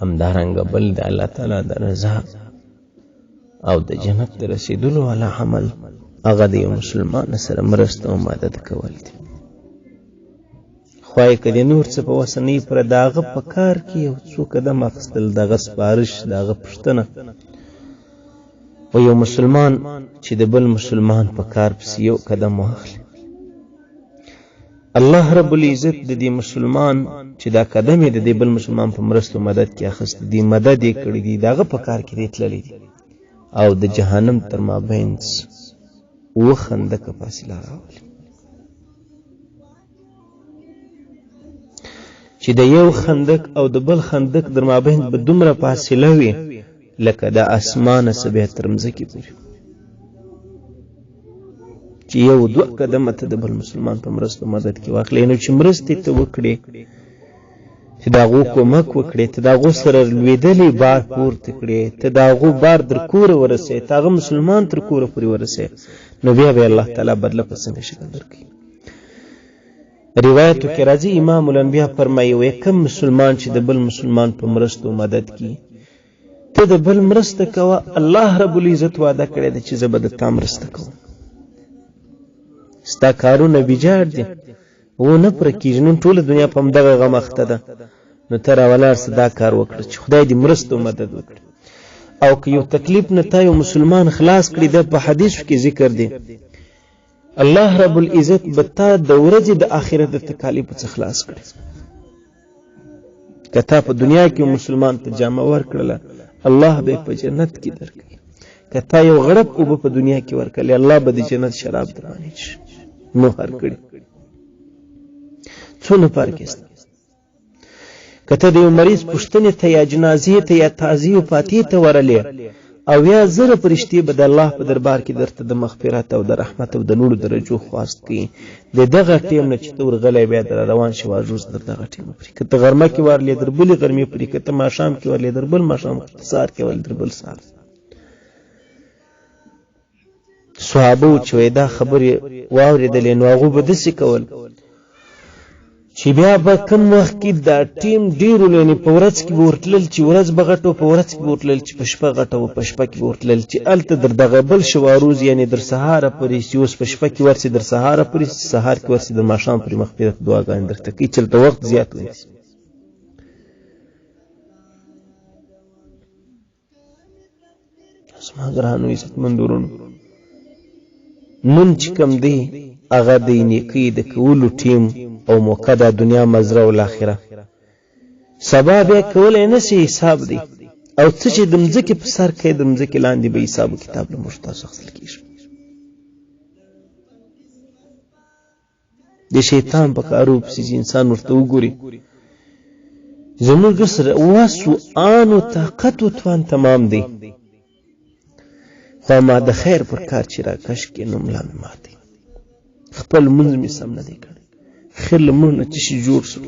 همدارنګه بل د الله تعالی د رضا او د جنت د رسیدلو والا عمل هغه د یو مسلمان سره مرسته او مدد کول دي. خو که د نور څه په وسه نه وي پوره د هغه په کار کې یو څو قدم اخیستل، د هغه سپارش، د هغه پوښتنه، و یو مسلمان چې د بل مسلمان په کار پسې یو قدم واخلي، الله رب العزت د دې مسلمان چې دا قدم یې د دې بل مسلمان په مرستو مدد کې اخیستی دي، مدد یې کړی دي، د هغه په کار کې دی تللی دي، او د جهنم تر مابین 7 خندقه فاصله راولي. چې د یو خندق او د بل خندق در مابین به دومره فاصله وي لکه د اسمانه څه بیا تر مځکې پورې، چې یو 2 قدمه ته د بل مسلمان په مرستو مدد کې واخلې. نو چې مرستې ته وکړې، چې د هغو کومک وکړې، ته د هغو سره لوېدلې بار پورته کړې، ته د هغو بار در کوره ورسې، ته هغه مسلمان تر کوره پورې ورسې، نو بیا به الله تعالی بدله په څنګه شکل درکړي. روایتو کې راځي امام الانبیا فرمایي وایي کوم مسلمان چې د بل مسلمان په مرستو مدد کی، ته د بل مرسته کوه، الله رب العزت وعده کړی دی چې زه به د تا مرسته کوم. ستا کارونه ویجاړ دي و نه پوره کېږي، نن ټوله دنیا په همدغه غم اخته ده، نو ته راولاړ شه دا کار وکړه چې خدای دې مرسته او مدد وکړي. او که یو تکلیف نه تا یو مسلمان خلاص کړي، دا په حدیثو کې ذکر دی، الله رب العزت به تا د ورځې د آخرت د تکالیفو څخه خلاص کړي. که تا په دنیا کې مسلمان ته جامه ورکړله، الله به په جنت کې درکړي. که تا یو غړپ اوبه په دنیا کې ورکړلې، الله به د جنت شراب در باندې مهر کړي. څونه فرق شته. که ته د یو مریض پوښتنې ته یا جنازې ته یا تعزیې او فاتحې ته ورلې، او یا زره فرشتې به د الله په دربار کې درته د مغفرت او د رحمت او د نورو درجو خواست کوي، د دغه ټیم نه چې ته ورغلی بیا در روان شي واروز در دغه ټیم پرې، که ته غرمه کې ورلې در بلې غرمې پرې، که ته ماښام کې ورلې در بل ماښام، که ته سهار کې ورلې در بل سهار. صحابه چې وایي دا خبرې واورېدلې، نو هغوی به داسې کول چې بیا به کوم وخت کې دا ټیم ډېرو یعنې په ورځ کې به ورتلل، چې ورځ به غټه په ورځ کې به ورتلل، چې په شپه غټه و په شپه کې به ورتلل، چې هلته در دغه بل شواروز یعنې در سهاره پورې چې اوس په شپه کې ورسي، در سهاره پورې چې سهار کې ورسي، در ماښام پورې مغفرت دعاګانې درته کوي، چې هلته وخت زیات ونیسي. زما ګرانو عزتمندو ورونو، نن چې کوم دی هغه د نیکۍ د کولو ټیم او موقع د دنیا مزرعه او الاخره، سبا بیا کولی نه شي، حساب دی. او څه چې د مځکې په سر کوي، د مځکې لاندې به حساب و کتاب له موږ تاسو اخیستل کېږي. د شیطان په کارو پسې چې انسان ورته وګوري، زموږ سره وسو آن و طاقت و توان تمام دی، خو ما د خیر پر کار چې را کش کې نو ملا مې مات دی، خپل لمونځ مې سم نه دی کړی، خیر لمونځ نه چې شي جوړ شو،